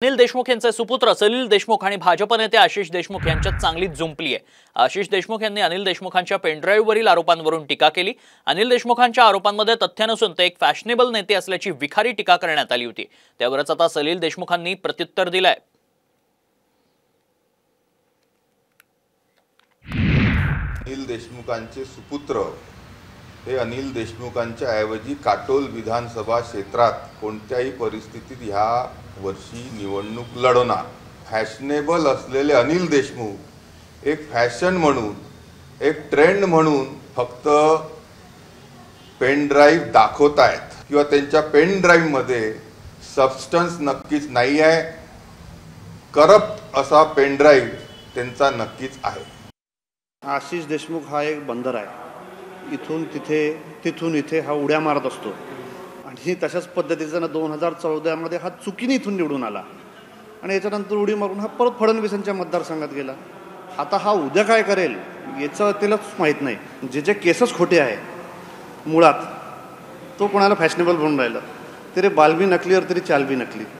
अनिल देशमुख यांचे सुपुत्र सलील देशमुख आणि भाजप नेते आशिष देशमुख यांच्यात चांगलीच जुंपली आहे। आशिष देशमुख यांनी अनिल देशमुखांच्या पेनड्राईव्हवरील आरोपांवरून टीका केली। अनिल देशमुखांच्या आरोपांमध्ये तथ्य नसून ते एक फॅशनेबल नेते असल्याची विखारी टीका करण्यात आली होती। त्यावरच आता सलील देशमुखांनी प्रत्युत्तर दिलंय। अनिल देशमुखांचे सुपुत्र हे अनिल देशमुखांच्या ऐवजी काटोल विधानसभा क्षेत्रात कोणत्याही परिस्थितीत ह्या वर्षी निवडणूक लढवणार। फॅशनेबल असलेले अनिल देशमुख एक फॅशन म्हणून, एक ट्रेंड म्हणून फक्त पेन ड्राईव्ह दाखवतायत किंवा त्यांच्या पेन ड्राईव्ह मध्ये सबस्टन्स नक्कीच नाही आहे। करप्ट असा पेन ड्राईव्ह त्यांचा नक्कीच आहे। आशिष देशमुख हा एक बंदर आहे। इथून तिथे तिथून इथे हा उड्या मारत असतो आणि तशाच पद्धतीचा 2014 मध्ये हा चुकीने इथून निवडून आला आणि याच्यानंतर उडी मारून हा परत फडणवीसांच्या मतदारसंघात गेला। आता हा उद्या काय करेल याचं त्यालाच माहीत नाही। जे केसेस खोटे आहे मुळात तो कोणाला फॅशनेबल बनून राहिला। तेरे बाल भी नकली और तेरी चाल भी नकली।